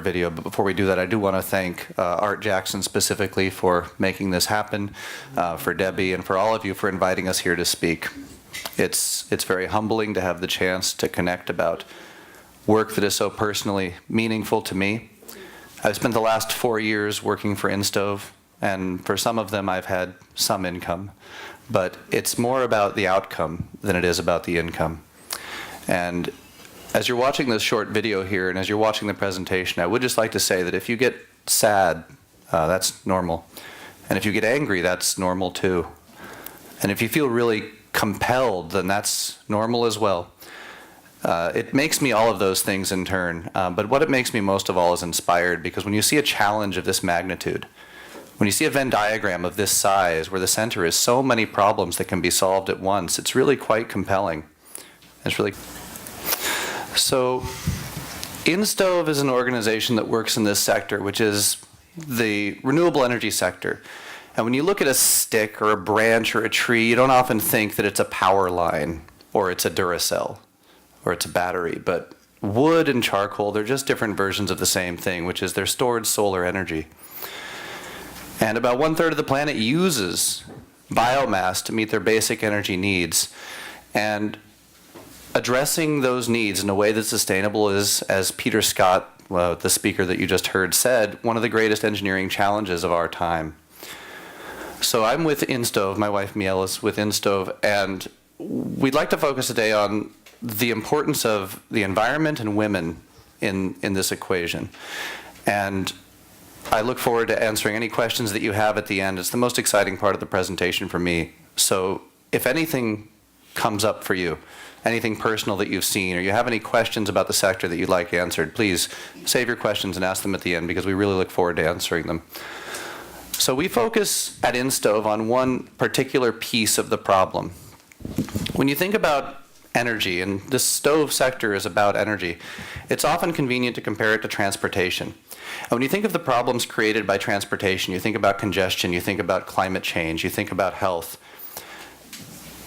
video, but before we do that, I do want to thank Art Jackson specifically for making this happen, for Debbie, and for all of you for inviting us here to speak. It's very humbling to have the chance to connect about work that is so personally meaningful to me. I've spent the last 4 years working for InStove, and for some of them I've had some income, but it's more about the outcome than it is about the income. And as you're watching this short video here, and as you're watching the presentation, I would just like to say that if you get sad, that's normal. And if you get angry, that's normal too. And if you feel really compelled, then that's normal as well. It makes me all of those things in turn, but what it makes me most of all is inspired, because when you see a challenge of this magnitude, when you see a Venn diagram of this size, where the center is so many problems that can be solved at once, it's really quite compelling. It's really... So, InStove is an organization that works in this sector, which is the renewable energy sector. And when you look at a stick or a branch or a tree, you don't often think that it's a power line, or it's a Duracell, or it's a battery. But wood and charcoal, they're just different versions of the same thing, which is they're stored solar energy. And about 1/3 of the planet uses biomass to meet their basic energy needs. And addressing those needs in a way that's sustainable is, as Peter Scott, the speaker that you just heard, said, one of the greatest engineering challenges of our time. So I'm with InStove, my wife Miel is with InStove, and we'd like to focus today on the importance of the environment and women in this equation. And I look forward to answering any questions that you have at the end. It's the most exciting part of the presentation for me. So if anything comes up for you, anything personal that you've seen, or you have any questions about the sector that you'd like answered, please save your questions and ask them at the end, because we really look forward to answering them. So we focus at InStove on one particular piece of the problem. When you think about energy, and this stove sector is about energy, it's often convenient to compare it to transportation. And when you think of the problems created by transportation, you think about congestion, you think about climate change, you think about health.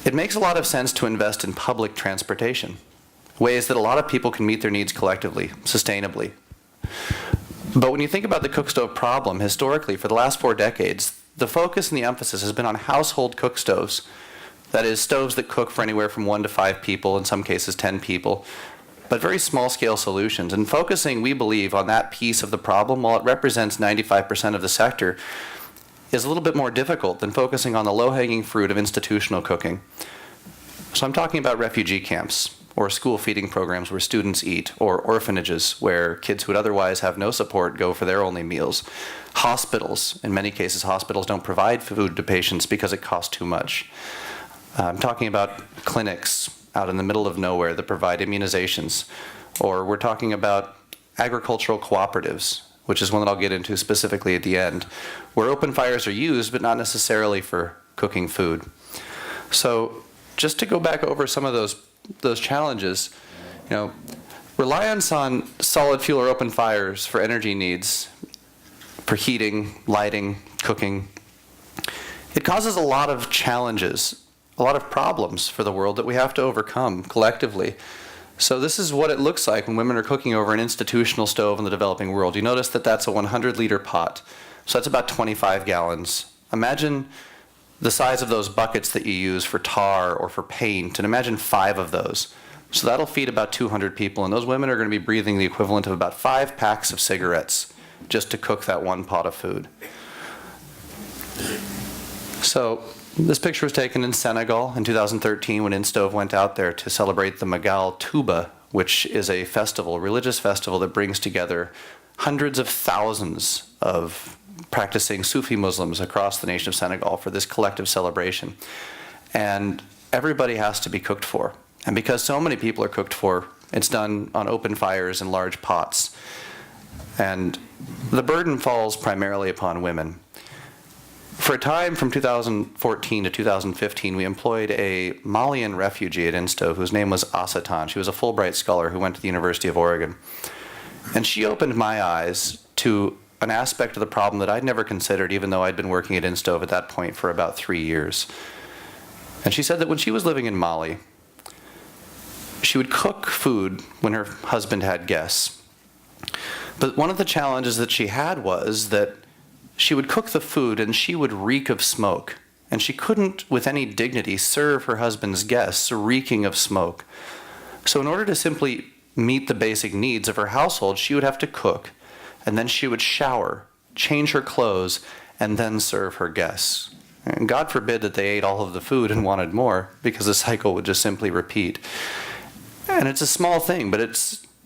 It makes a lot of sense to invest in public transportation, ways that a lot of people can meet their needs collectively, sustainably. But when you think about the cookstove problem, historically, for the last 4 decades, the focus and the emphasis has been on household cookstoves. That is, stoves that cook for anywhere from 1 to 5 people, in some cases 10 people, but very small-scale solutions. And focusing, we believe, on that piece of the problem, while it represents 95% of the sector, is a little bit more difficult than focusing on the low-hanging fruit of institutional cooking. So I'm talking about refugee camps, or school feeding programs where students eat, or orphanages where kids who would otherwise have no support go for their only meals. Hospitals, in many cases hospitals don't provide food to patients because it costs too much. I'm talking about clinics out in the middle of nowhere that provide immunizations, or we're talking about agricultural cooperatives, which is one that I'll get into specifically at the end, where open fires are used, but not necessarily for cooking food. So just to go back over some of those challenges, reliance on solid fuel or open fires for energy needs, for heating, lighting, cooking, it causes a lot of challenges, a lot of problems for the world that we have to overcome collectively. So this is what it looks like when women are cooking over an institutional stove in the developing world. You notice that that's a 100-liter pot. So that's about 25 gallons. Imagine the size of those buckets that you use for tar or for paint, and imagine 5 of those. So that'll feed about 200 people, and those women are going to be breathing the equivalent of about 5 packs of cigarettes just to cook that one pot of food. So this picture was taken in Senegal in 2013 when InStove went out there to celebrate the Magal Touba, which is a festival, a religious festival that brings together hundreds of thousands of practicing Sufi Muslims across the nation of Senegal for this collective celebration. And everybody has to be cooked for. And because so many people are cooked for, it's done on open fires in large pots. And the burden falls primarily upon women. For a time from 2014 to 2015, we employed a Malian refugee at InStove whose name was Asatan. She was a Fulbright scholar who went to the University of Oregon. And she opened my eyes to an aspect of the problem that I'd never considered, even though I'd been working at InStove at that point for about 3 years. And she said that when she was living in Mali, she would cook food when her husband had guests. But one of the challenges that she had was that she would cook the food and she would reek of smoke. And she couldn't, with any dignity, serve her husband's guests reeking of smoke. So in order to simply meet the basic needs of her household, she would have to cook, and then she would shower, change her clothes, and then serve her guests. And God forbid that they ate all of the food and wanted more, because the cycle would just simply repeat. And it's a small thing, but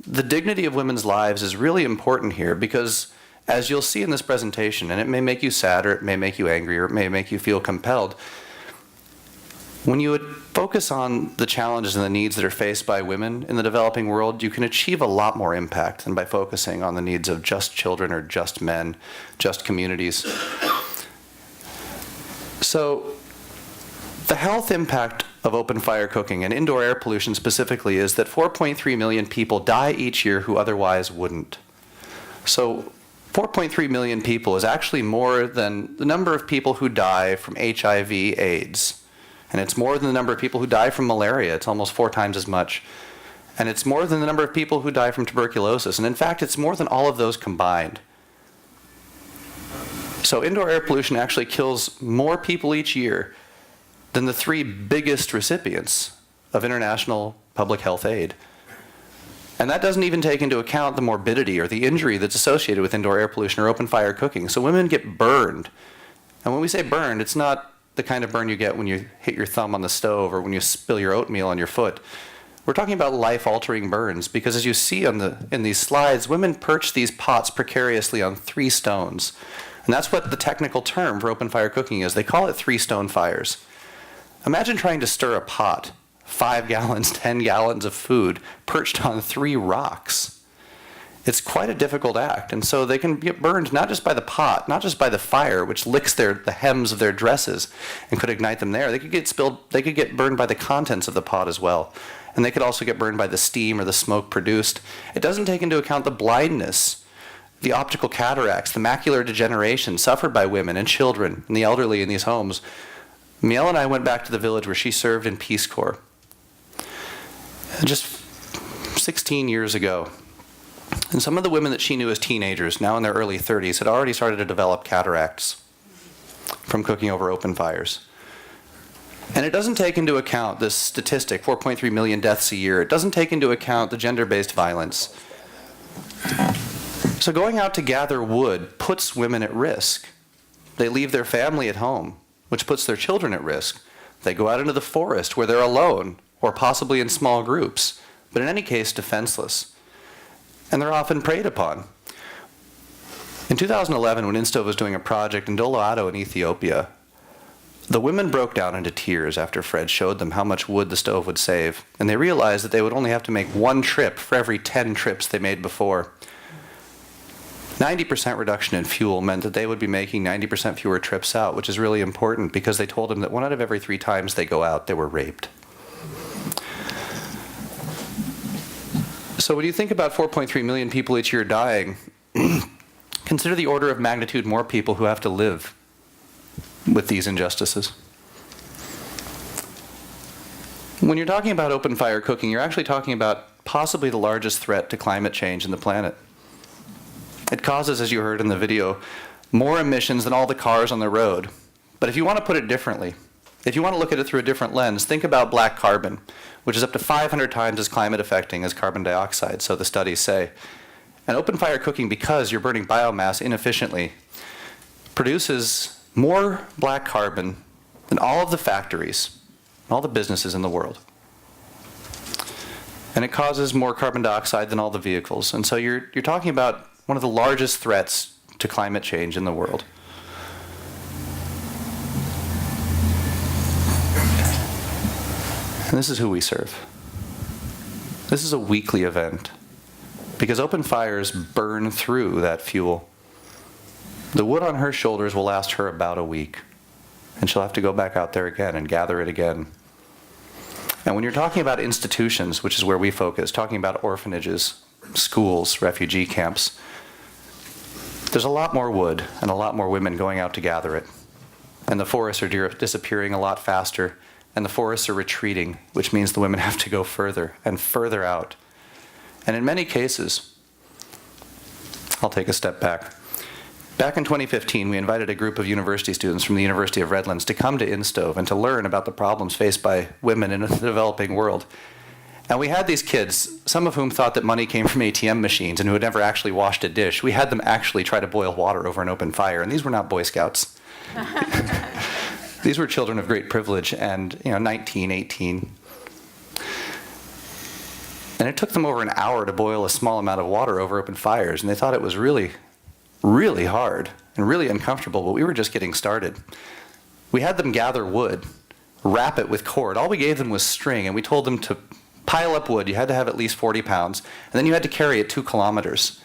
the dignity of women's lives is really important here, because as you'll see in this presentation, and it may make you sad, or it may make you angry, or it may make you feel compelled, when you would focus on the challenges and the needs that are faced by women in the developing world, you can achieve a lot more impact than by focusing on the needs of just children or just men, just communities. So the health impact of open fire cooking and indoor air pollution specifically is that 4.3 million people die each year who otherwise wouldn't. So 4.3 million people is actually more than the number of people who die from HIV/AIDS. And it's more than the number of people who die from malaria. It's almost 4 times as much. And it's more than the number of people who die from tuberculosis. And in fact, it's more than all of those combined. So indoor air pollution actually kills more people each year than the 3 biggest recipients of international public health aid. And that doesn't even take into account the morbidity or the injury that's associated with indoor air pollution or open fire cooking. So women get burned. And when we say burned, it's not the kind of burn you get when you hit your thumb on the stove or when you spill your oatmeal on your foot. We're talking about life-altering burns, because as you see in these slides, women perch these pots precariously on 3 stones. And that's what the technical term for open fire cooking is. They call it 3-stone fires. Imagine trying to stir a pot, 5 gallons, 10 gallons of food, perched on 3 rocks. It's quite a difficult act, and so they can get burned not just by the pot, not just by the fire, which licks the hems of their dresses and could ignite them there. They could get burned by the contents of the pot as well. And they could also get burned by the steam or the smoke produced. It doesn't take into account the blindness, the optical cataracts, the macular degeneration suffered by women and children and the elderly in these homes. Miel and I went back to the village where she served in Peace Corps just 16 years ago. And some of the women that she knew as teenagers, now in their early 30s, had already started to develop cataracts from cooking over open fires. And it doesn't take into account this statistic, 4.3 million deaths a year. It doesn't take into account the gender-based violence. So going out to gather wood puts women at risk. They leave their family at home, which puts their children at risk. They go out into the forest where they're alone, or possibly in small groups, but in any case, defenseless. And they're often preyed upon. In 2011, when InStove was doing a project in Doloado in Ethiopia, the women broke down into tears after Fred showed them how much wood the stove would save, and they realized that they would only have to make 1 trip for every 10 trips they made before. 90% reduction in fuel meant that they would be making 90% fewer trips out, which is really important because they told them that 1 out of every 3 times they go out, they were raped. So when you think about 4.3 million people each year dying, consider the order of magnitude more people who have to live with these injustices. When you're talking about open fire cooking, you're actually talking about possibly the largest threat to climate change in the planet. It causes, as you heard in the video, more emissions than all the cars on the road. But if you want to put it differently, if you want to look at it through a different lens, think about black carbon, which is up to 500 times as climate affecting as carbon dioxide, so the studies say. And open fire cooking, because you're burning biomass inefficiently, produces more black carbon than all of the factories, all the businesses in the world. And it causes more carbon dioxide than all the vehicles. And so you're talking about one of the largest threats to climate change in the world. And this is who we serve. This is a weekly event because open fires burn through that fuel. The wood on her shoulders will last her about a week, and she'll have to go back out there again and gather it again. And when you're talking about institutions, which is where we focus, talking about orphanages, schools, refugee camps, there's a lot more wood and a lot more women going out to gather it. And the forests are disappearing a lot faster, and the forests are retreating, which means the women have to go further and further out. And in many cases, I'll take a step back. Back in 2015, we invited a group of university students from the University of Redlands to come to InStove and to learn about the problems faced by women in the developing world. And we had these kids, some of whom thought that money came from ATM machines and who had never actually washed a dish. We had them actually try to boil water over an open fire, and these were not Boy Scouts. These were children of great privilege and 19, 18. And it took them over an hour to boil a small amount of water over open fires, and they thought it was really, really hard and really uncomfortable, but we were just getting started. We had them gather wood, wrap it with cord. All we gave them was string, and we told them to pile up wood. You had to have at least 40 pounds, and then you had to carry it 2 kilometers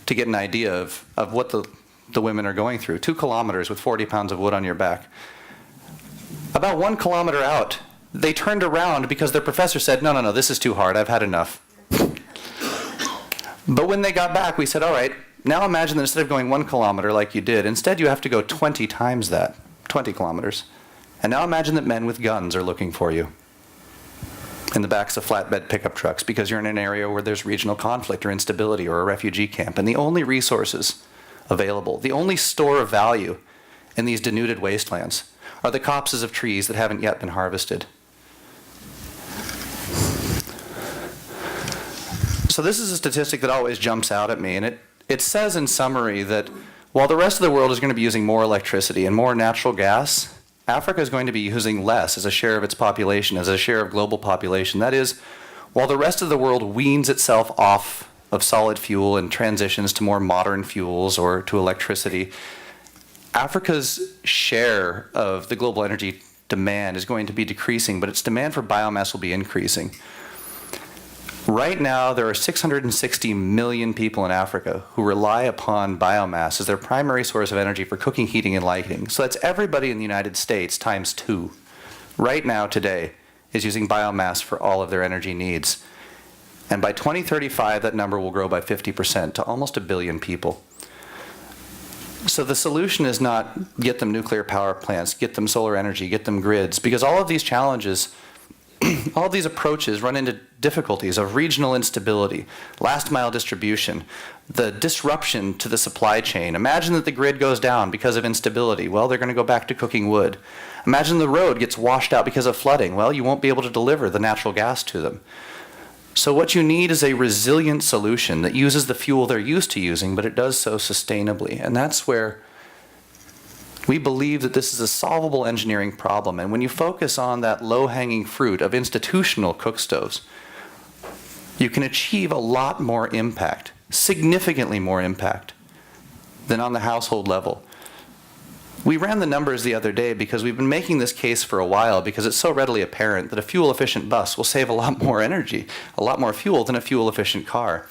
to get an idea of what the women are going through. 2 kilometers with 40 pounds of wood on your back. About 1 kilometer out, they turned around because their professor said, no, this is too hard, I've had enough. But when they got back, we said, all right, now imagine that instead of going 1 kilometer like you did, instead you have to go 20 times that, 20 kilometers. And now imagine that men with guns are looking for you in the backs of flatbed pickup trucks because you're in an area where there's regional conflict or instability or a refugee camp. And the only resources available, the only store of value in these denuded wastelands are the copses of trees that haven't yet been harvested. So this is a statistic that always jumps out at me, and it says in summary that while the rest of the world is going to be using more electricity and more natural gas, Africa is going to be using less as a share of its population, as a share of global population. That is, while the rest of the world weans itself off of solid fuel and transitions to more modern fuels or to electricity, Africa's share of the global energy demand is going to be decreasing, but its demand for biomass will be increasing. Right now, there are 660 million people in Africa who rely upon biomass as their primary source of energy for cooking, heating, and lighting. So that's everybody in the United States times 2. Right now, today, is using biomass for all of their energy needs. And by 2035, that number will grow by 50% to almost 1 billion people. So the solution is not get them nuclear power plants, get them solar energy, get them grids, because all of these challenges, all of these approaches run into difficulties of regional instability, last mile distribution, the disruption to the supply chain. Imagine that the grid goes down because of instability. Well, they're going to go back to cooking wood. Imagine the road gets washed out because of flooding. Well, you won't be able to deliver the natural gas to them. So what you need is a resilient solution that uses the fuel they're used to using, but it does so sustainably. And that's where we believe that this is a solvable engineering problem. And when you focus on that low-hanging fruit of institutional cookstoves, you can achieve a lot more impact, significantly more impact, than on the household level. We ran the numbers the other day because we've been making this case for a while because it's so readily apparent that a fuel-efficient bus will save a lot more energy, a lot more fuel than a fuel-efficient car.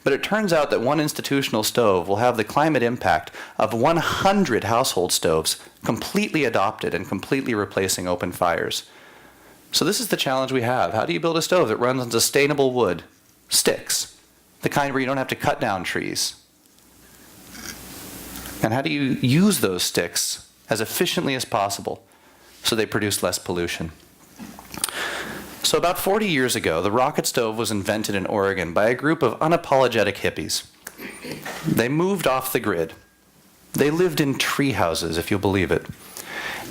But it turns out that one institutional stove will have the climate impact of 100 household stoves completely adopted and completely replacing open fires. So this is the challenge we have. How do you build a stove that runs on sustainable wood, sticks, the kind where you don't have to cut down trees? And how do you use those sticks as efficiently as possible so they produce less pollution? So about 40 years ago, the rocket stove was invented in Oregon by a group of unapologetic hippies. They moved off the grid. They lived in tree houses, if you'll believe it.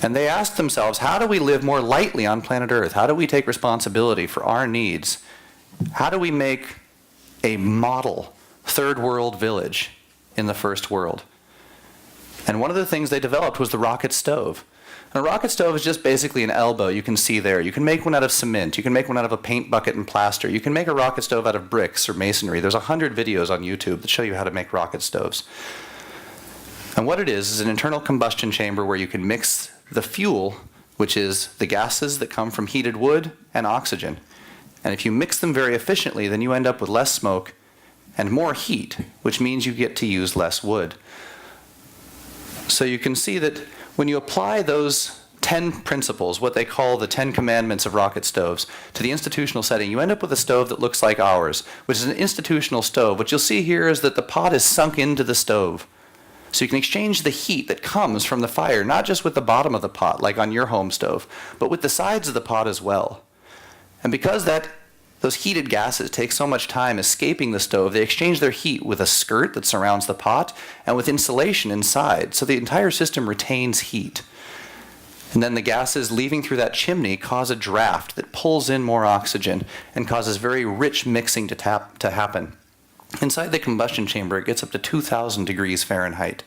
And they asked themselves, how do we live more lightly on planet Earth? How do we take responsibility for our needs? How do we make a model third world village in the first world? And one of the things they developed was the rocket stove. And a rocket stove is just basically an elbow you can see there. You can make one out of cement. You can make one out of a paint bucket and plaster. You can make a rocket stove out of bricks or masonry. There's 100 videos on YouTube that show you how to make rocket stoves. And what it is an internal combustion chamber where you can mix the fuel, which is the gases that come from heated wood, and oxygen. And if you mix them very efficiently, then you end up with less smoke and more heat, which means you get to use less wood. So you can see that when you apply those 10 principles, what they call the 10 commandments of rocket stoves, to the institutional setting, you end up with a stove that looks like ours, which is an institutional stove. What you'll see here is that the pot is sunk into the stove. So you can exchange the heat that comes from the fire, not just with the bottom of the pot, like on your home stove, but with the sides of the pot as well. And because that those heated gases take so much time escaping the stove, they exchange their heat with a skirt that surrounds the pot and with insulation inside, so the entire system retains heat. And then the gases leaving through that chimney cause a draft that pulls in more oxygen and causes very rich mixing to happen. Inside the combustion chamber, it gets up to 2,000 degrees Fahrenheit.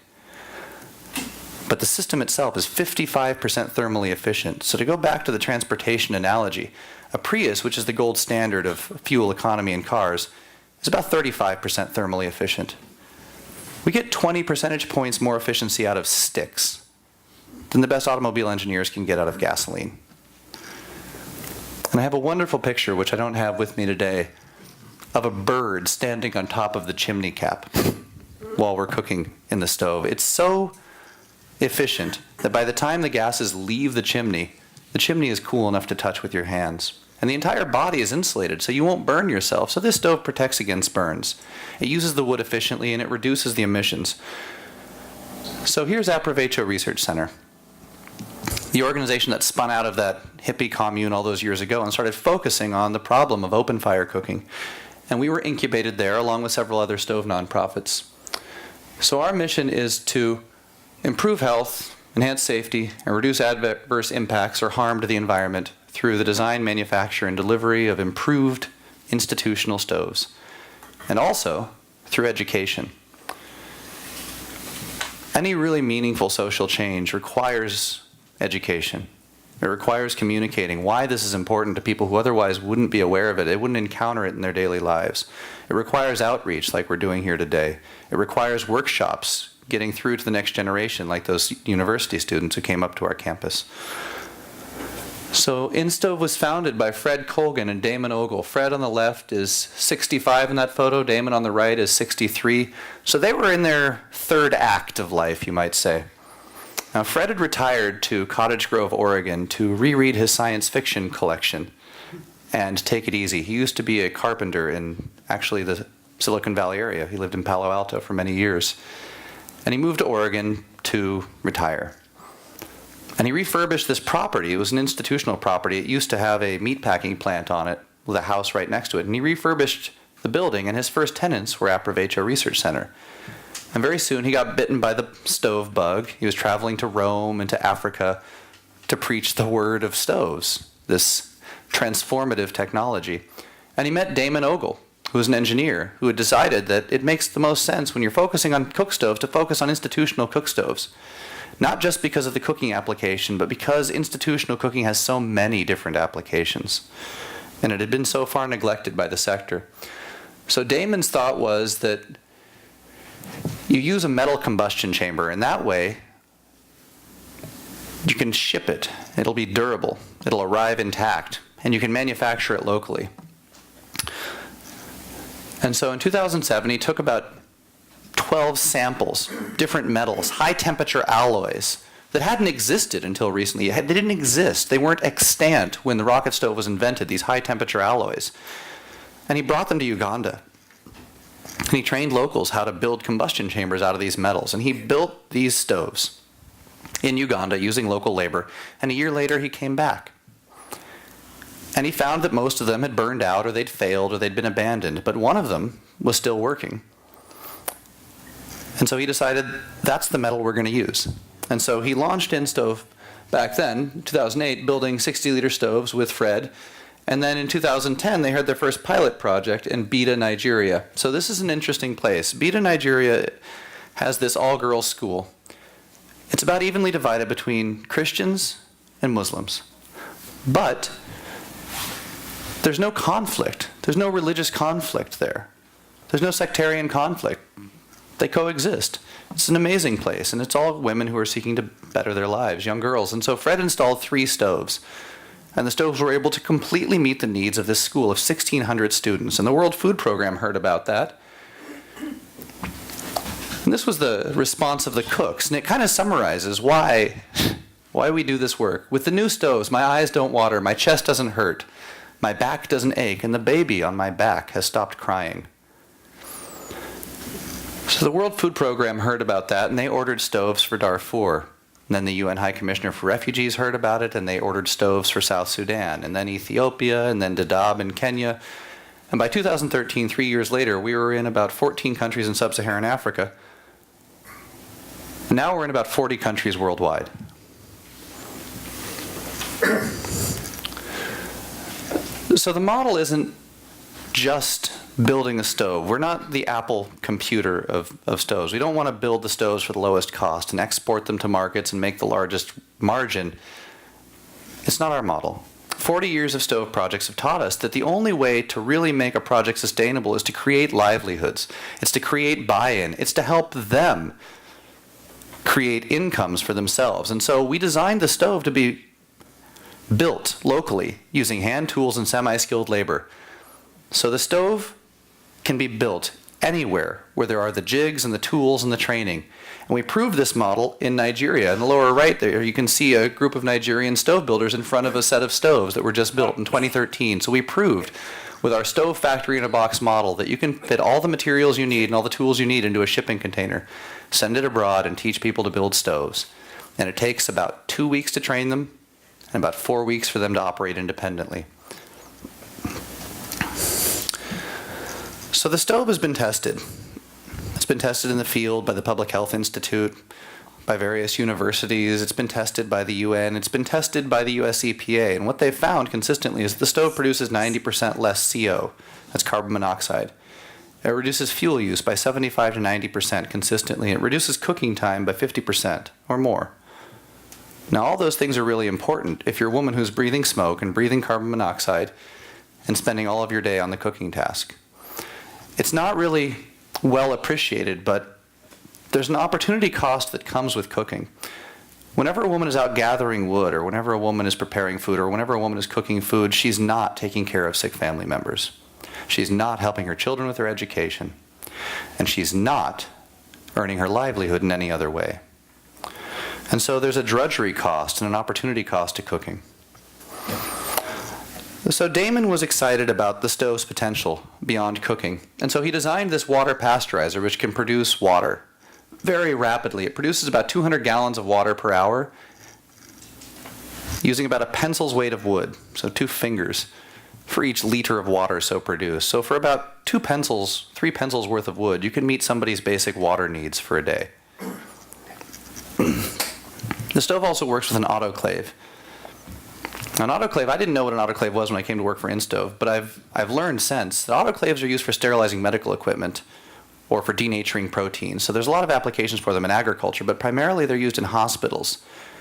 But the system itself is 55% thermally efficient. So to go back to the transportation analogy, a Prius, which is the gold standard of fuel economy in cars, is about 35% thermally efficient. We get 20 percentage points more efficiency out of sticks than the best automobile engineers can get out of gasoline. And I have a wonderful picture, which I don't have with me today, of a bird standing on top of the chimney cap while we're cooking in the stove. It's so efficient that by the time the gases leave the chimney is cool enough to touch with your hands. And the entire body is insulated, so you won't burn yourself. So this stove protects against burns. It uses the wood efficiently, and it reduces the emissions. So here's Aprovecho Research Center, the organization that spun out of that hippie commune all those years ago and started focusing on the problem of open fire cooking. And we were incubated there along with several other stove nonprofits. So our mission is to improve health, enhance safety, and reduce adverse impacts or harm to the environment through the design, manufacture, and delivery of improved institutional stoves, and also through education. Any really meaningful social change requires education. It requires communicating why this is important to people who otherwise wouldn't be aware of it. They wouldn't encounter it in their daily lives. It requires outreach like we're doing here today. It requires workshops getting through to the next generation like those university students who came up to our campus. So InStove was founded by Fred Colgan and Damon Ogle. Fred on the left is 65 in that photo. Damon on the right is 63. So they were in their third act of life, you might say. Now, Fred had retired to Cottage Grove, Oregon to reread his science fiction collection and take it easy. He used to be a carpenter in actually the Silicon Valley area. He lived in Palo Alto for many years. And he moved to Oregon to retire. And he refurbished this property. It was an institutional property. It used to have a meatpacking plant on it with a house right next to it. And he refurbished the building, and his first tenants were Aprovecho Research Center. And very soon he got bitten by the stove bug. He was traveling to Rome and to Africa to preach the word of stoves, this transformative technology. And he met Damon Ogle, who was an engineer, who had decided that it makes the most sense when you're focusing on cookstoves to focus on institutional cookstoves. Not just because of the cooking application, but because institutional cooking has so many different applications. And it had been so far neglected by the sector. So Damon's thought was that you use a metal combustion chamber, and that way you can ship it. It'll be durable. It'll arrive intact, and you can manufacture it locally. And so in 2007, he took about 12 samples, different metals, high-temperature alloys that hadn't existed until recently. They didn't exist. They weren't extant when the rocket stove was invented, these high-temperature alloys. And he brought them to Uganda. And he trained locals how to build combustion chambers out of these metals. And he built these stoves in Uganda using local labor. And a year later, he came back. And he found that most of them had burned out, or they'd failed, or they'd been abandoned. But one of them was still working. And so he decided, that's the metal we're going to use. And so he launched InStove back then, 2008, building 60-liter stoves with Fred. And then in 2010, they had their first pilot project in Bida, Nigeria. So this is an interesting place. Bida, Nigeria has this all-girls school. It's about evenly divided between Christians and Muslims. But there's no conflict. There's no religious conflict there. There's no sectarian conflict. They coexist. It's an amazing place, and it's all women who are seeking to better their lives, young girls. And so Fred installed 3 stoves. And the stoves were able to completely meet the needs of this school of 1,600 students. And the World Food Program heard about that. And this was the response of the cooks. And it kind of summarizes why we do this work. With the new stoves, my eyes don't water, my chest doesn't hurt, my back doesn't ache, and the baby on my back has stopped crying. So the World Food Program heard about that, and they ordered stoves for Darfur. And then the UN High Commissioner for Refugees heard about it, and they ordered stoves for South Sudan, and then Ethiopia, and then Dadaab in Kenya. And by 2013, 3 years later, we were in about 14 countries in sub-Saharan Africa. Now we're in about 40 countries worldwide. So the model isn't just building a stove. We're not the Apple computer of stoves. We don't want to build the stoves for the lowest cost and export them to markets and make the largest margin. It's not our model. 40 years of stove projects have taught us that the only way to really make a project sustainable is to create livelihoods. It's to create buy-in. It's to help them create incomes for themselves. And so we designed the stove to be built locally using hand tools and semi-skilled labor. So the stove can be built anywhere where there are the jigs and the tools and the training. And we proved this model in Nigeria. In the lower right there, you can see a group of Nigerian stove builders in front of a set of stoves that were just built in 2013. So we proved with our stove factory in a box model that you can fit all the materials you need and all the tools you need into a shipping container, send it abroad, and teach people to build stoves. And it takes about 2 weeks to train them and about 4 weeks for them to operate independently. So the stove has been tested. It's been tested in the field by the Public Health Institute, by various universities. It's been tested by the UN. It's been tested by the US EPA. And what they've found consistently is the stove produces 90% less CO. That's carbon monoxide. It reduces fuel use by 75 to 90% consistently. It reduces cooking time by 50% or more. Now, all those things are really important if you're a woman who's breathing smoke and breathing carbon monoxide and spending all of your day on the cooking task. It's not really well appreciated, but there's an opportunity cost that comes with cooking. Whenever a woman is out gathering wood, or whenever a woman is preparing food, or whenever a woman is cooking food, she's not taking care of sick family members. She's not helping her children with their education. And she's not earning her livelihood in any other way. And so there's a drudgery cost and an opportunity cost to cooking. So Damon was excited about the stove's potential beyond cooking. And so he designed this water pasteurizer, which can produce water very rapidly. It produces about 200 gallons of water per hour using about a pencil's weight of wood, so 2 fingers, for each liter of water so produced. So for about 3 pencils worth of wood, you can meet somebody's basic water needs for a day. The stove also works with an autoclave. An autoclave, I didn't know what an autoclave was when I came to work for InStove, but I've learned since that autoclaves are used for sterilizing medical equipment or for denaturing proteins. So there's a lot of applications for them in agriculture, but primarily they're used in hospitals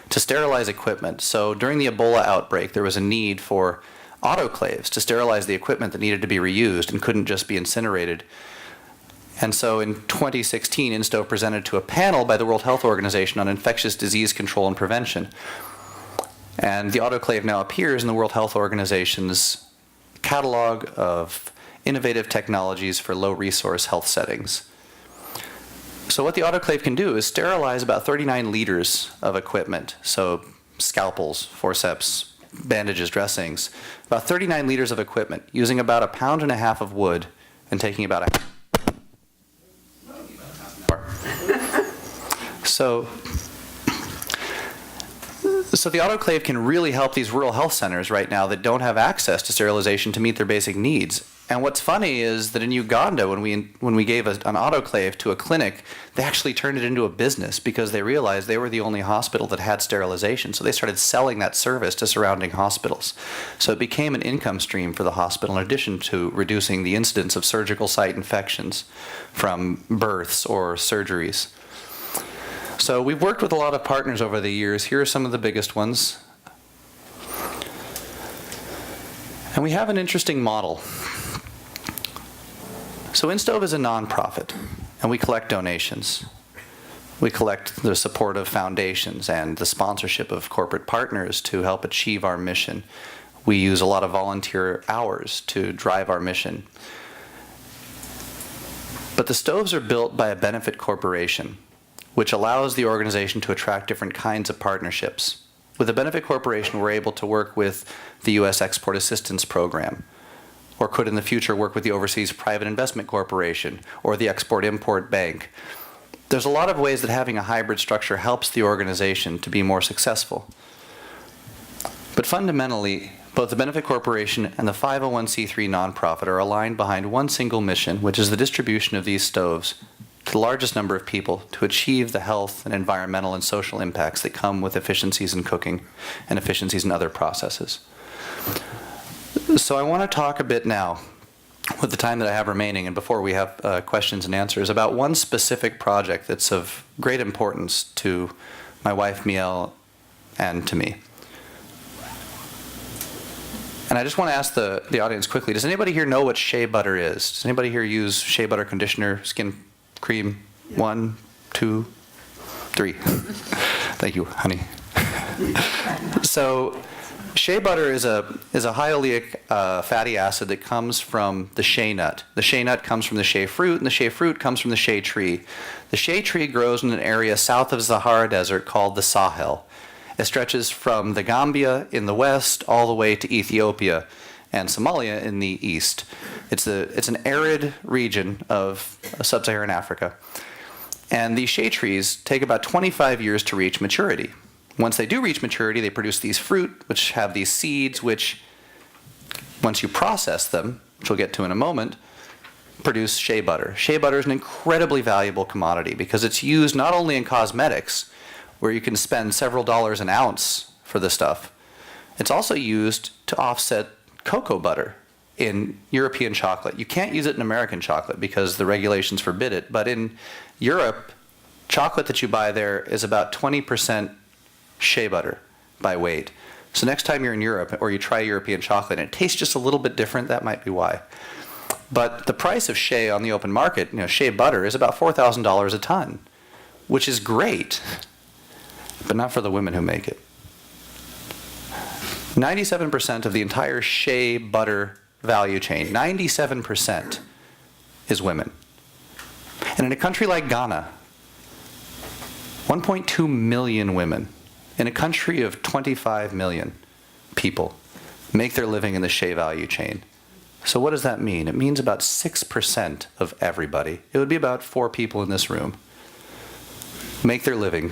to sterilize equipment. So during the Ebola outbreak, there was a need for autoclaves to sterilize the equipment that needed to be reused and couldn't just be incinerated. And so in 2016, InStove presented to a panel by the World Health Organization on infectious disease control and prevention. And the autoclave now appears in the World Health Organization's catalog of innovative technologies for low-resource health settings. So what the autoclave can do is sterilize about 39 liters of equipment, so scalpels, forceps, bandages, dressings, about 39 liters of equipment, using about 1.5 pounds of wood and taking about a So the autoclave can really help these rural health centers right now that don't have access to sterilization to meet their basic needs. And what's funny is that in Uganda, when we gave an autoclave to a clinic, they actually turned it into a business because they realized they were the only hospital that had sterilization. So they started selling that service to surrounding hospitals. So it became an income stream for the hospital in addition to reducing the incidence of surgical site infections from births or surgeries. So we've worked with a lot of partners over the years. Here are some of the biggest ones. And we have an interesting model. So InStove is a nonprofit, and we collect donations. We collect the support of foundations and the sponsorship of corporate partners to help achieve our mission. We use a lot of volunteer hours to drive our mission. But the stoves are built by a benefit corporation, which allows the organization to attract different kinds of partnerships. With a benefit corporation, we're able to work with the US Export Assistance Program, or could in the future work with the Overseas Private Investment Corporation, or the Export-Import Bank. there's a lot of ways that having a hybrid structure helps the organization to be more successful. But fundamentally, both the benefit corporation and the 501c3 nonprofit are aligned behind one single mission, which is the distribution of these stoves to the largest number of people to achieve the health and environmental and social impacts that come with efficiencies in cooking and efficiencies in other processes. So I want to talk a bit now, with the time that I have remaining and before we have questions and answers, about one specific project that's of great importance to my wife Miel and to me. And I just want to ask the audience quickly, does anybody here know what shea butter is? Does anybody here use shea butter conditioner, skin cream? Yeah. 1, 2, 3. Thank you, honey. So shea butter is a high oleic fatty acid that comes from the shea nut. The shea nut comes from the shea fruit, and the shea fruit comes from the shea tree. The shea tree grows in an area south of the Sahara Desert called the Sahel. It stretches from the Gambia in the west all the way to Ethiopia and Somalia in the east. It's an arid region of sub-Saharan Africa. And these shea trees take about 25 years to reach maturity. Once they do reach maturity, they produce these fruit, which have these seeds, which, once you process them, which we'll get to in a moment, produce shea butter. Shea butter is an incredibly valuable commodity because it's used not only in cosmetics, where you can spend several dollars an ounce for the stuff. It's also used to offset cocoa butter in European chocolate. You can't use it in American chocolate because the regulations forbid it, but in Europe, chocolate that you buy there is about 20% shea butter by weight. So next time you're in Europe or you try European chocolate and it tastes just a little bit different, that might be why. But the price of shea on the open market, shea butter, is about $4,000 a ton, which is great, but not for the women who make it. 97% of the entire shea butter value chain, 97% is women. And in a country like Ghana, 1.2 million women, in a country of 25 million people, make their living in the shea value chain. So what does that mean? It means about 6% of everybody, it would be about 4 people in this room, make their living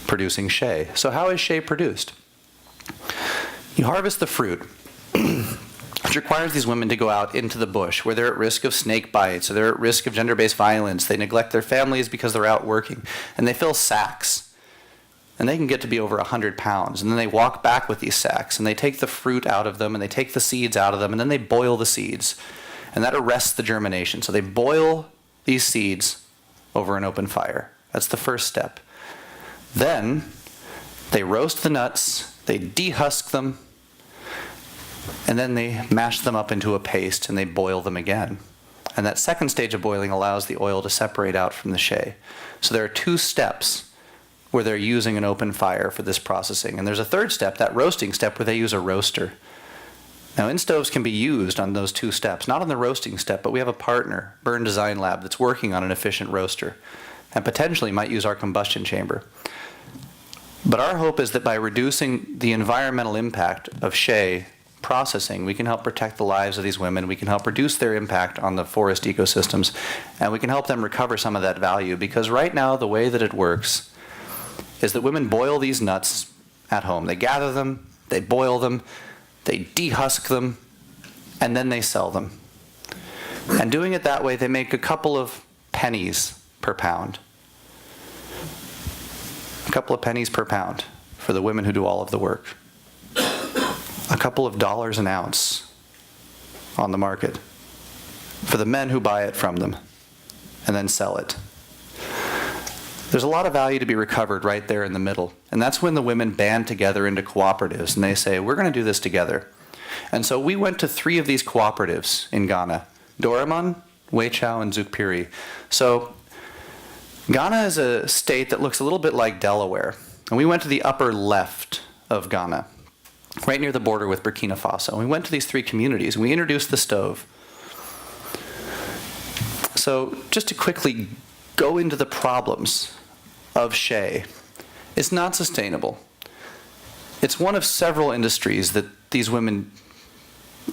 producing shea. So how is shea produced? You harvest the fruit, which requires these women to go out into the bush where they're at risk of snake bites, or they're at risk of gender-based violence. They neglect their families because they're out working, and they fill sacks. And they can get to be over 100 pounds. And then they walk back with these sacks, and they take the fruit out of them, and they take the seeds out of them, and then they boil the seeds. And that arrests the germination. So they boil these seeds over an open fire. That's the first step. Then they roast the nuts, they dehusk them, and then they mash them up into a paste and they boil them again. And that second stage of boiling allows the oil to separate out from the shea. So there are 2 steps where they're using an open fire for this processing. And there's a third step, that roasting step, where they use a roaster. Now, InStoves can be used on those 2 steps, not on the roasting step, but we have a partner, Burn Design Lab, that's working on an efficient roaster and potentially might use our combustion chamber. But our hope is that by reducing the environmental impact of shea processing, we can help protect the lives of these women, we can help reduce their impact on the forest ecosystems, and we can help them recover some of that value. Because right now, the way that it works is that women boil these nuts at home. They gather them, they boil them, they dehusk them, and then they sell them. And doing it that way, they make a couple of pennies per pound. A couple of pennies per pound for the women who do all of the work. A couple of dollars an ounce on the market for the men who buy it from them and then sell it. There's a lot of value to be recovered right there in the middle. And that's when the women band together into cooperatives and they say, we're going to do this together. And so we went to 3 of these cooperatives in Ghana, Doraemon, Weichao, and Zukpiri. So Ghana is a state that looks a little bit like Delaware. And we went to the upper left of Ghana, right near the border with Burkina Faso. And we went to these 3 communities and we introduced the stove. So just to quickly go into the problems of shea, it's not sustainable. It's one of several industries that these women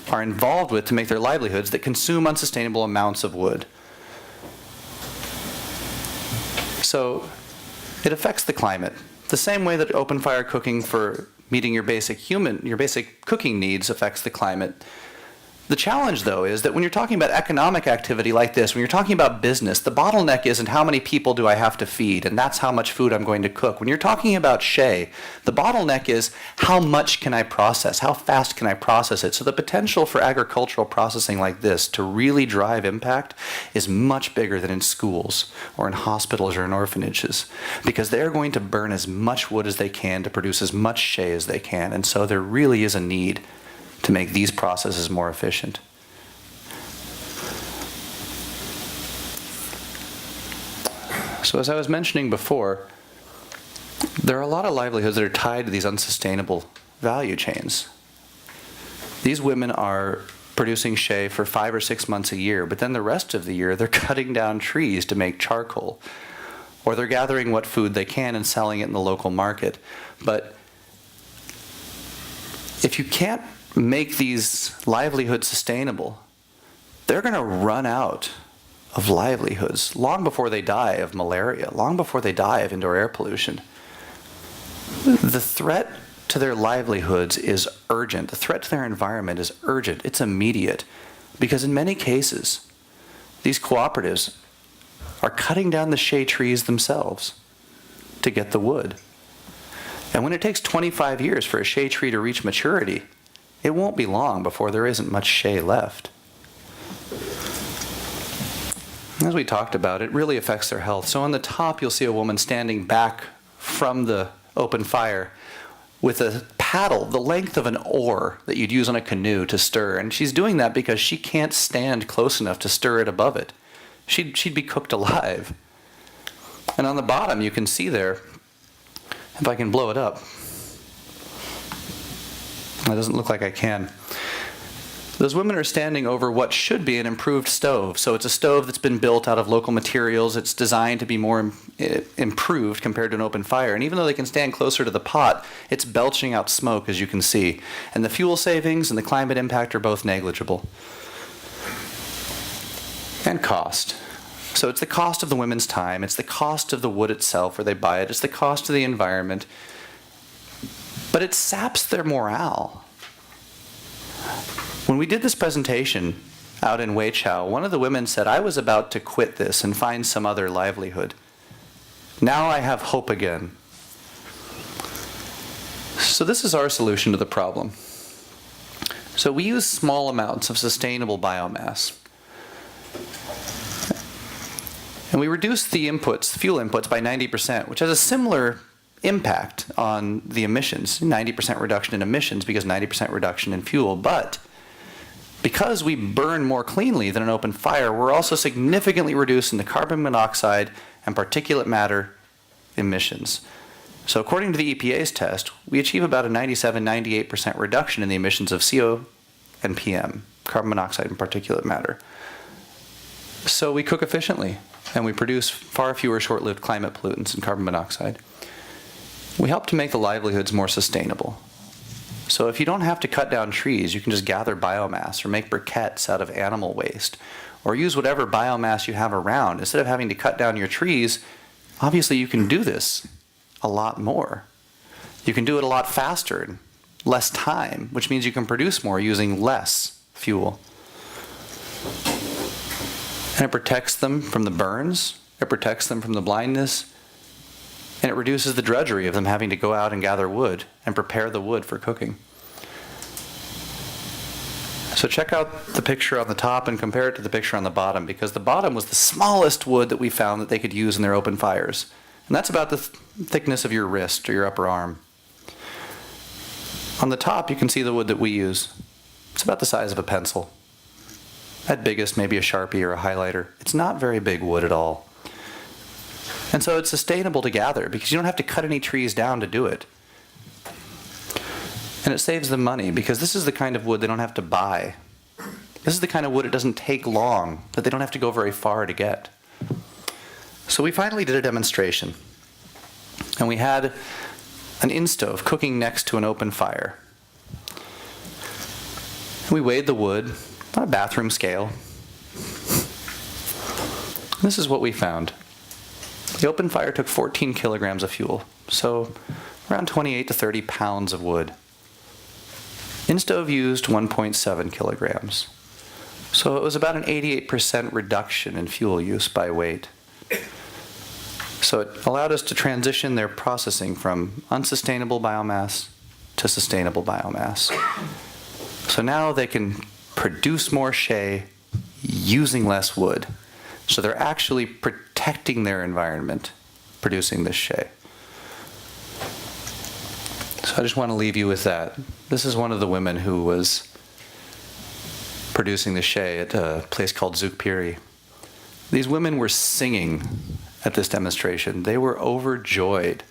are involved with to make their livelihoods that consume unsustainable amounts of wood. So it affects the climate. The same way that open fire cooking for meeting your basic cooking needs affects the climate. The challenge, though, is that when you're talking about economic activity like this, when you're talking about business, the bottleneck isn't how many people do I have to feed, and that's how much food I'm going to cook. When you're talking about shea, the bottleneck is how much can I process? How fast can I process it? So the potential for agricultural processing like this to really drive impact is much bigger than in schools or in hospitals or in orphanages, because they're going to burn as much wood as they can to produce as much shea as they can, and so there really is a need to make these processes more efficient. So as I was mentioning before, there are a lot of livelihoods that are tied to these unsustainable value chains. These women are producing shea for 5 or 6 months a year, but then the rest of the year they're cutting down trees to make charcoal, or they're gathering what food they can and selling it in the local market. But if you can't make these livelihoods sustainable, they're going to run out of livelihoods long before they die of malaria, long before they die of indoor air pollution. The threat to their livelihoods is urgent. The threat to their environment is urgent. It's immediate, because in many cases, these cooperatives are cutting down the shea trees themselves to get the wood. And when it takes 25 years for a shea tree to reach maturity, it won't be long before there isn't much shea left. As we talked about, it really affects their health. So on the top, you'll see a woman standing back from the open fire with a paddle the length of an oar that you'd use on a canoe to stir. And she's doing that because she can't stand close enough to stir it above it. She'd be cooked alive. And on the bottom, you can see there, if I can blow it up. It doesn't look like I can. Those women are standing over what should be an improved stove. So it's a stove that's been built out of local materials. It's designed to be more improved compared to an open fire. And even though they can stand closer to the pot, it's belching out smoke, as you can see. And the fuel savings and the climate impact are both negligible. And cost. So it's the cost of the women's time. It's the cost of the wood itself where they buy it. It's the cost of the environment. But it saps their morale. When we did this presentation out in Weichao, one of the women said, I was about to quit this and find some other livelihood. Now I have hope again. So this is our solution to the problem. So we use small amounts of sustainable biomass. And we reduce the inputs, the fuel inputs, by 90%, which has a similar impact on the emissions, 90% reduction in emissions because 90% reduction in fuel. But because we burn more cleanly than an open fire, we're also significantly reducing the carbon monoxide and particulate matter emissions. So according to the EPA's test, we achieve about a 97-98% reduction in the emissions of CO and PM, carbon monoxide and particulate matter. So we cook efficiently, and we produce far fewer short-lived climate pollutants and carbon monoxide. We help to make the livelihoods more sustainable. So if you don't have to cut down trees, you can just gather biomass or make briquettes out of animal waste, or use whatever biomass you have around. Instead of having to cut down your trees, obviously you can do this a lot more. You can do it a lot faster in less time, which means you can produce more using less fuel. And it protects them from the burns, it protects them from the blindness, and it reduces the drudgery of them having to go out and gather wood and prepare the wood for cooking. So check out the picture on the top and compare it to the picture on the bottom, because the bottom was the smallest wood that we found that they could use in their open fires. And that's about the thickness of your wrist or your upper arm. On the top, you can see the wood that we use. It's about the size of a pencil. At biggest, maybe a Sharpie or a highlighter. It's not very big wood at all. And so it's sustainable to gather because you don't have to cut any trees down to do it. And it saves them money because this is the kind of wood they don't have to buy. This is the kind of wood it doesn't take long, that they don't have to go very far to get. So we finally did a demonstration. And we had an InStove cooking next to an open fire. And we weighed the wood on a bathroom scale. This is what we found. The open fire took 14 kilograms of fuel, so around 28 to 30 pounds of wood. InStove used 1.7 kilograms, so it was about an 88% reduction in fuel use by weight. So it allowed us to transition their processing from unsustainable biomass to sustainable biomass. So now they can produce more shea using less wood. So they're actually protecting their environment producing this shea. So I just want to leave you with that. This is one of the women who was producing the shea at a place called Zukpiri. These women were singing at this demonstration. They were overjoyed.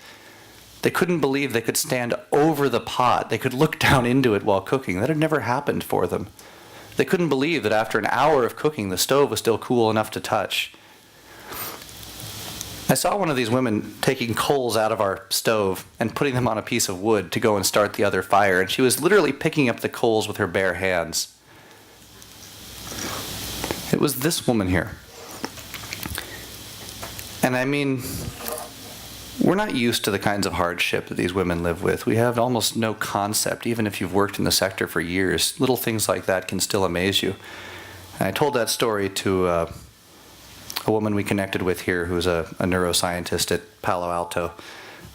They couldn't believe they could stand over the pot. They could look down into it while cooking. That had never happened for them. They couldn't believe that after an hour of cooking, the stove was still cool enough to touch. I saw one of these women taking coals out of our stove and putting them on a piece of wood to go and start the other fire, and she was literally picking up the coals with her bare hands. It was this woman here. And I mean, we're not used to the kinds of hardship that these women live with. We have almost no concept, even if you've worked in the sector for years. Little things like that can still amaze you. And I told that story to a woman we connected with here who's a neuroscientist at Palo Alto.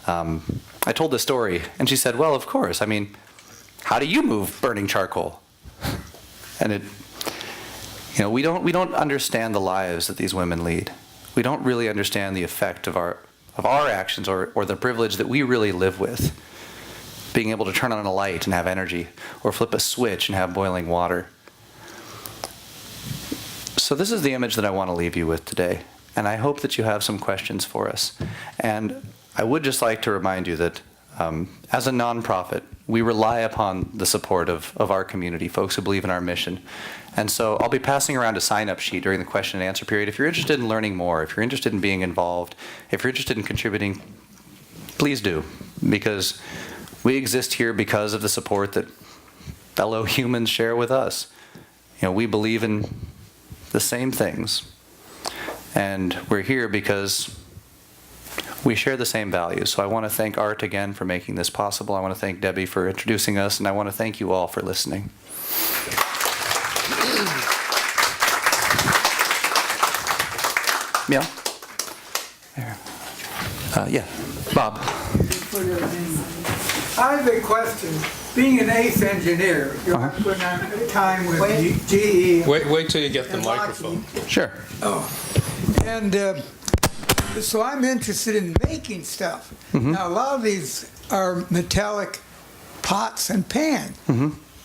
I told the story, and she said, well, of course. I mean, how do you move burning charcoal? And we don't understand the lives that these women lead. We don't really understand the effect of our actions or the privilege that we really live with. Being able to turn on a light and have energy, or flip a switch and have boiling water. So this is the image that I want to leave you with today, and I hope that you have some questions for us. And I would just like to remind you that as a nonprofit, we rely upon the support of our community, folks who believe in our mission. And so I'll be passing around a sign-up sheet during the question and answer period. If you're interested in learning more, if you're interested in being involved, if you're interested in contributing, please do, because we exist here because of the support that fellow humans share with us. We believe in the same things, and we're here because we share the same values. So I want to thank Art again for making this possible. I want to thank Debbie for introducing us, and I want to thank you all for listening. Yeah. There. Yeah. Bob. I have a question. Being an ace engineer, you're putting on time with GE. Wait till you get the microphone. Sure. Oh, and so I'm interested in making stuff. Now, a lot of these are metallic pots and pans.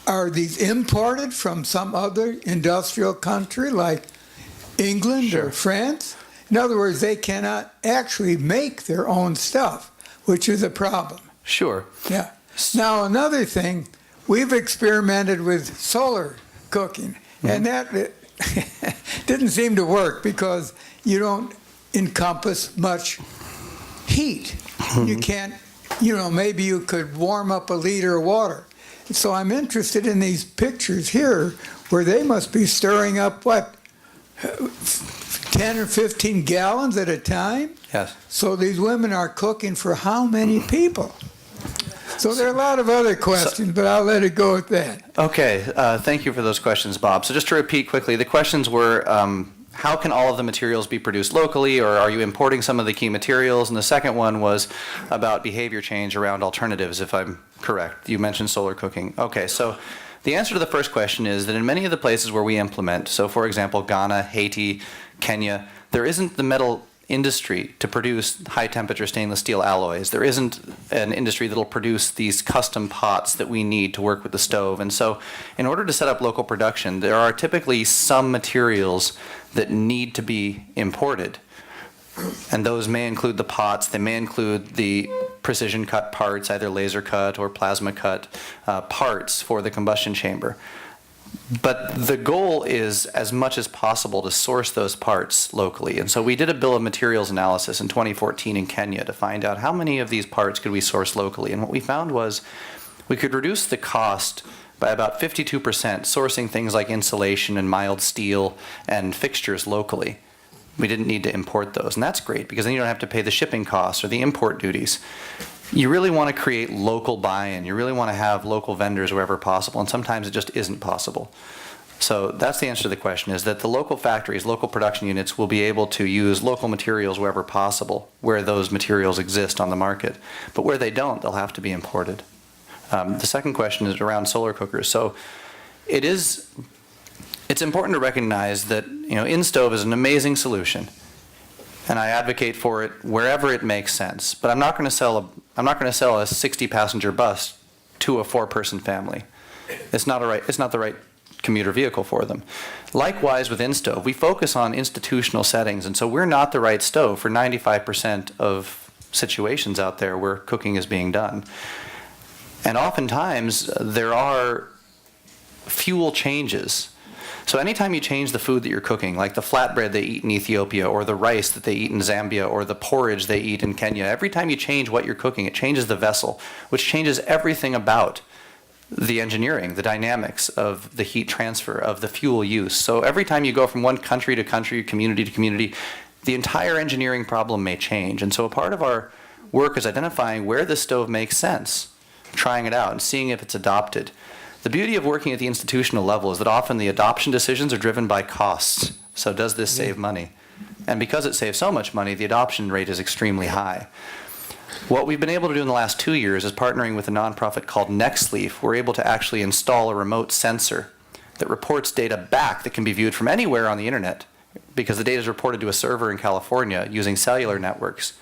Are these imported from some other industrial country like England or France? In other words, they cannot actually make their own stuff, which is a problem. Sure. Yeah. Now, another thing, we've experimented with solar cooking, and that didn't seem to work because you don't encompass much heat. You can't, maybe you could warm up a liter of water. So I'm interested in these pictures here where they must be stirring up, 10 or 15 gallons at a time? Yes. So these women are cooking for how many people? So there are a lot of other questions, but I'll let it go at that. Okay, thank you for those questions, Bob. So just to repeat quickly, the questions were, how can all of the materials be produced locally, or are you importing some of the key materials? And the second one was about behavior change around alternatives, if I'm correct. You mentioned solar cooking. Okay, so the answer to the first question is that in many of the places where we implement, so for example, Ghana, Haiti, Kenya, there isn't the metal industry to produce high temperature stainless steel alloys. There isn't an industry that'll produce these custom pots that we need to work with the stove. And so in order to set up local production, there are typically some materials that need to be imported. And those may include the pots, they may include the precision cut parts, either laser cut or plasma cut parts for the combustion chamber. But the goal is, as much as possible, to source those parts locally. And so we did a bill of materials analysis in 2014 in Kenya to find out how many of these parts could we source locally. And what we found was we could reduce the cost by about 52% sourcing things like insulation and mild steel and fixtures locally. We didn't need to import those, and that's great because then you don't have to pay the shipping costs or the import duties. You really want to create local buy-in. You really want to have local vendors wherever possible, and sometimes it just isn't possible. So that's the answer to the question, is that the local factories, local production units will be able to use local materials wherever possible, where those materials exist on the market. But where they don't, they'll have to be imported. The second question is around solar cookers. So it's important to recognize that InStove is an amazing solution, and I advocate for it wherever it makes sense. But I'm not going to sell a 60-passenger bus to a 4-person family. It's not the right commuter vehicle for them. Likewise with InStove, we focus on institutional settings, and so we're not the right stove for 95% of situations out there where cooking is being done. And oftentimes there are fuel changes. So anytime you change the food that you're cooking, like the flatbread they eat in Ethiopia, or the rice that they eat in Zambia, or the porridge they eat in Kenya, every time you change what you're cooking, it changes the vessel, which changes everything about the engineering, the dynamics of the heat transfer, of the fuel use. So every time you go from one country to country, community to community, the entire engineering problem may change. And so a part of our work is identifying where the stove makes sense, trying it out, and seeing if it's adopted. The beauty of working at the institutional level is that often the adoption decisions are driven by costs. So does this save money? And because it saves so much money, the adoption rate is extremely high. What we've been able to do in the last 2 years is partnering with a nonprofit called NextLeaf. We're able to actually install a remote sensor that reports data back that can be viewed from anywhere on the internet, because the data is reported to a server in California using cellular networks,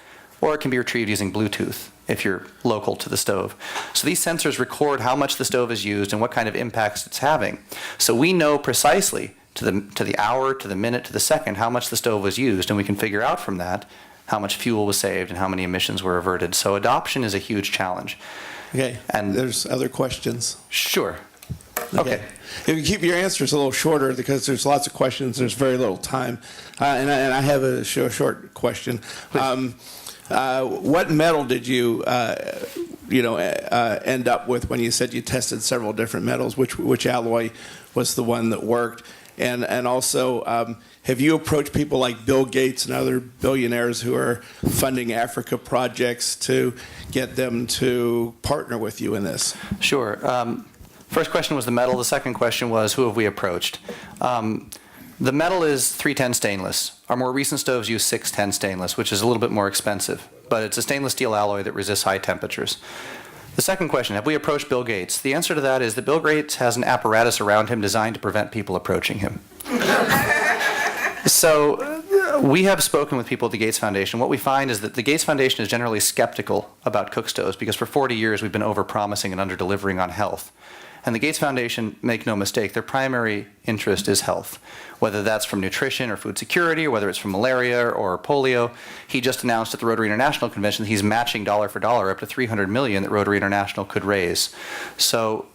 or it can be retrieved using Bluetooth if you're local to the stove. So these sensors record how much the stove is used and what kind of impacts it's having. So we know precisely to the hour, to the minute, to the second how much the stove was used, and we can figure out from that how much fuel was saved and how many emissions were averted. So adoption is a huge challenge. Okay, And there's other questions. Sure. Okay. If you keep your answers a little shorter, because there's lots of questions, there's very little time. And I have a short question. What metal did you, end up with when you said you tested several different metals? Which alloy was the one that worked? And also, have you approached people like Bill Gates and other billionaires who are funding Africa projects to get them to partner with you in this? Sure. First question was the metal. The second question was, who have we approached? The metal is 310 stainless. Our more recent stoves use 610 stainless, which is a little bit more expensive, but it's a stainless steel alloy that resists high temperatures. The second question, have we approached Bill Gates? The answer to that is that Bill Gates has an apparatus around him designed to prevent people approaching him. So we have spoken with people at the Gates Foundation. What we find is that the Gates Foundation is generally skeptical about Cookstoves because for 40 years we've been over-promising and under-delivering on health. And the Gates Foundation, make no mistake, their primary interest is health, whether that's from nutrition or food security, or whether it's from malaria or polio. He just announced at the Rotary International Convention that he's matching dollar for dollar up to $300 million that Rotary International could raise. So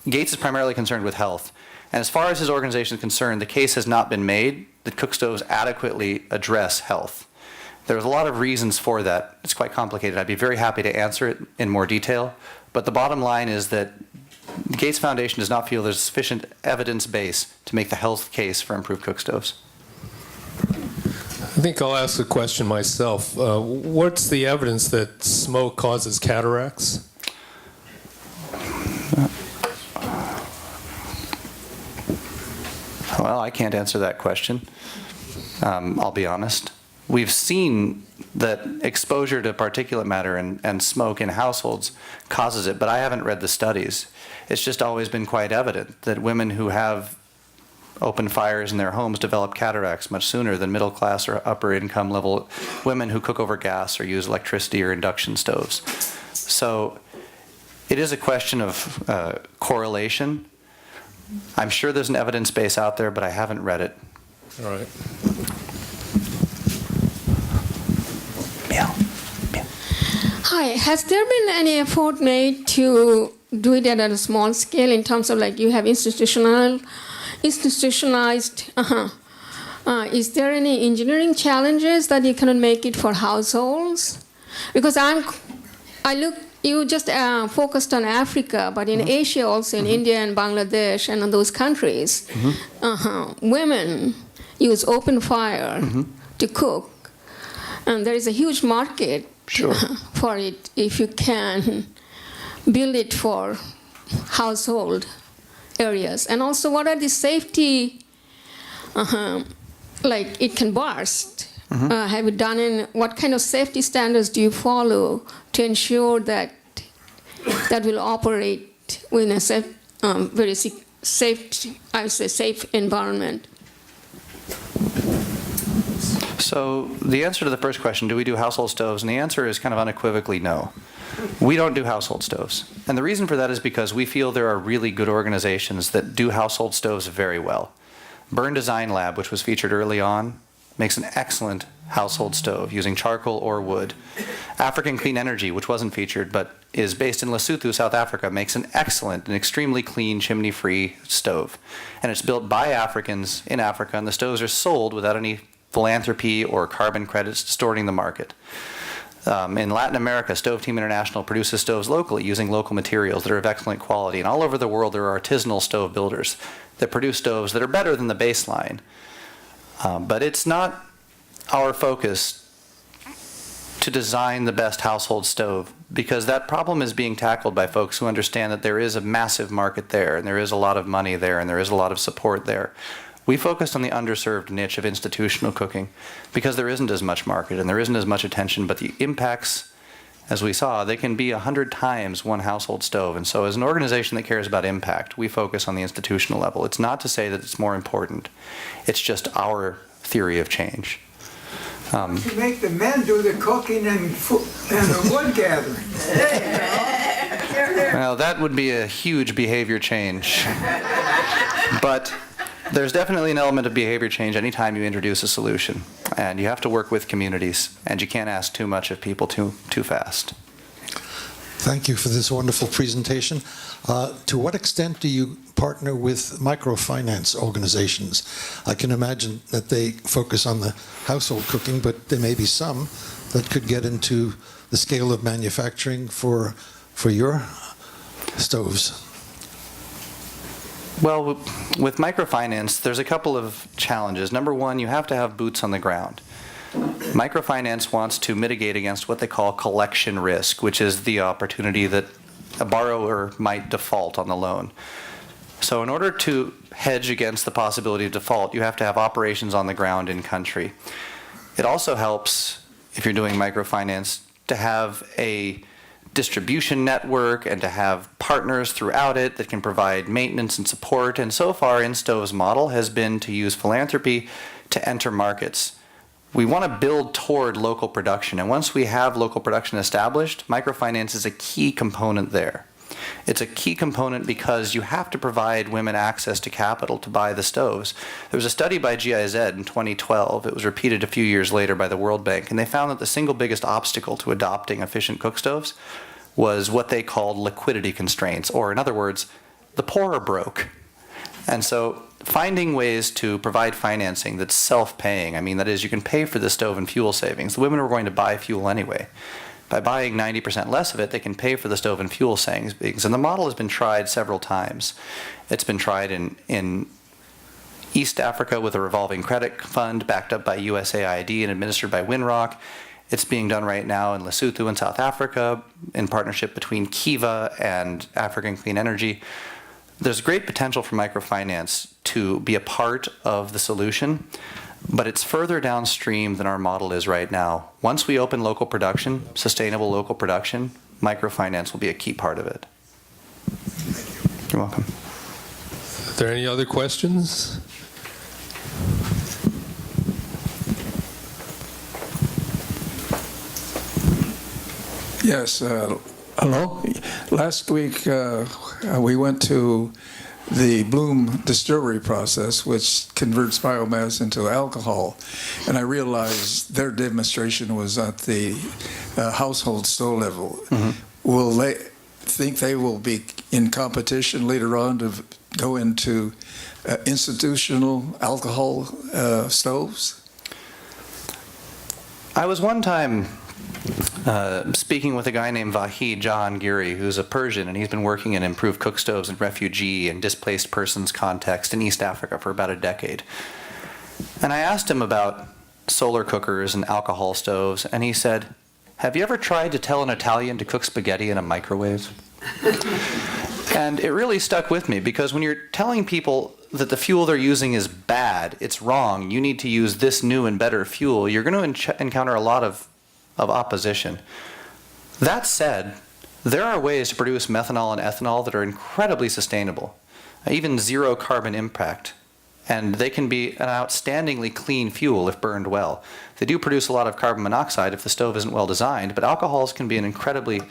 Gates is primarily concerned with health. And as far as his organization is concerned, the case has not been made that Cookstoves adequately address health. There's a lot of reasons for that. It's quite complicated. I'd be very happy to answer it in more detail. But the bottom line is that the Gates Foundation does not feel there's sufficient evidence base to make the health case for improved cookstoves. I think I'll ask a question myself. What's the evidence that smoke causes cataracts? Well, I can't answer that question. I'll be honest. We've seen that exposure to particulate matter and smoke in households causes it, but I haven't read the studies. It's just always been quite evident that women who have open fires in their homes develop cataracts much sooner than middle class or upper income level women who cook over gas or use electricity or induction stoves. So it is a question of correlation. I'm sure there's an evidence base out there, but I haven't read it. All right. Hi, has there been any effort made to do it at a small scale in terms of like you have institutionalized? Is there any engineering challenges that you cannot make it for households? Because you just focused on Africa, but in Asia also, in India and Bangladesh and in those countries, women use open fire to cook. And there is a huge market for it if you can build it for household areas. And also, what are the safety, like it can burst. Have you done what kind of safety standards do you follow to ensure that that will operate in a very safe, I would say, safe environment? So the answer to the first question, do we do household stoves? And the answer is kind of unequivocally no. We don't do household stoves. And the reason for that is because we feel there are really good organizations that do household stoves very well. Burn Design Lab, which was featured early on, makes an excellent household stove using charcoal or wood. African Clean Energy, which wasn't featured but is based in Lesotho, South Africa, makes an excellent and extremely clean chimney-free stove. And it's built by Africans in Africa, and the stoves are sold without any philanthropy or carbon credits distorting the market. In Latin America, Stove Team International produces stoves locally using local materials that are of excellent quality. And all over the world, there are artisanal stove builders that produce stoves that are better than the baseline. But it's not our focus to design the best household stove, because that problem is being tackled by folks who understand that there is a massive market there, and there is a lot of money there, and there is a lot of support there. We focused on the underserved niche of institutional cooking because there isn't as much market and there isn't as much attention, but the impacts, as we saw, they can be 100 times one household stove. And so as an organization that cares about impact, we focus on the institutional level. It's not to say that it's more important. It's just our theory of change. To make the men do the cooking and the wood gathering. Well, that would be a huge behavior change. But there's definitely an element of behavior change anytime you introduce a solution. And you have to work with communities, and you can't ask too much of people too fast. Thank you for this wonderful presentation. To what extent do you partner with microfinance organizations? I can imagine that they focus on the household cooking, but there may be some that could get into the scale of manufacturing for your stoves. Well, with microfinance, there's a couple of challenges. Number one, you have to have boots on the ground. Microfinance wants to mitigate against what they call collection risk, which is the opportunity that a borrower might default on the loan. So in order to hedge against the possibility of default, you have to have operations on the ground in country. It also helps, if you're doing microfinance, to have a distribution network and to have partners throughout it that can provide maintenance and support. And so far, InStove's model has been to use philanthropy to enter markets. We want to build toward local production. And once we have local production established, microfinance is a key component there. It's a key component because you have to provide women access to capital to buy the stoves. There was a study by GIZ in 2012. It was repeated a few years later by the World Bank, and they found that the single biggest obstacle to adopting efficient cook stoves was what they called liquidity constraints, or in other words, the poor are broke. And so finding ways to provide financing that's self-paying, I mean, that is, you can pay for the stove and fuel savings. The women were going to buy fuel anyway. By buying 90% less of it, they can pay for the stove and fuel savings. And the model has been tried several times. It's been tried in East Africa with a revolving credit fund backed up by USAID and administered by Winrock. It's being done right now in Lesotho in South Africa in partnership between Kiva and African Clean Energy. There's great potential for microfinance to be a part of the solution, but it's further downstream than our model is right now. Once we open local production, sustainable local production, microfinance will be a key part of it. You're welcome. Are there any other questions? Yes, hello. Last week we went to the Bloom distillery process, which converts biomass into alcohol, and I realized their demonstration was at the household stove level. Mm-hmm. Will they think they will be in competition later on to go into institutional alcohol stoves? I was one time speaking with a guy named Vahid Jahangiri, who's a Persian, and he's been working in improved cook stoves in refugee and displaced persons context in East Africa for about a decade. And I asked him about solar cookers and alcohol stoves, and he said, "Have you ever tried to tell an Italian to cook spaghetti in a microwave?" And it really stuck with me, because when you're telling people that the fuel they're using is bad, it's wrong, you need to use this new and better fuel, you're going to encounter a lot of opposition. That said, there are ways to produce methanol and ethanol that are incredibly sustainable, even zero carbon impact. And they can be an outstandingly clean fuel if burned well. They do produce a lot of carbon monoxide if the stove isn't well designed, but alcohols can be an incredibly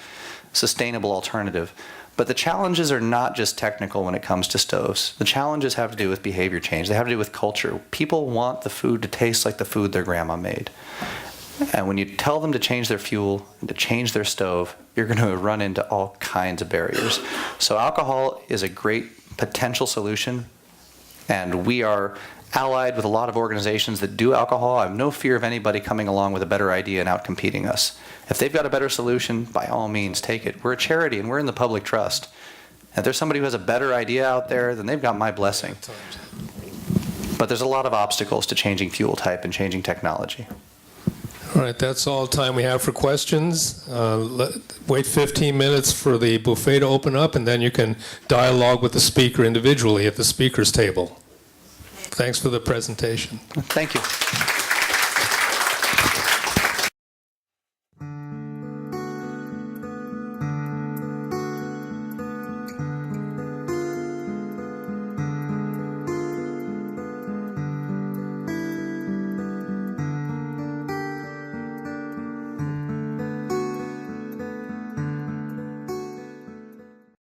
sustainable alternative. But the challenges are not just technical when it comes to stoves. The challenges have to do with behavior change. They have to do with culture. People want the food to taste like the food their grandma made. And when you tell them to change their fuel and to change their stove, you're going to run into all kinds of barriers. So alcohol is a great potential solution, and we are allied with a lot of organizations that do alcohol. I have no fear of anybody coming along with a better idea and outcompeting us. If they've got a better solution, by all means, take it. We're a charity and we're in the public trust. If there's somebody who has a better idea out there, then they've got my blessing. But there's a lot of obstacles to changing fuel type and changing technology. All right, that's all the time we have for questions. Wait 15 minutes for the buffet to open up, and then you can dialogue with the speaker individually at the speaker's table. Thanks for the presentation. Thank you.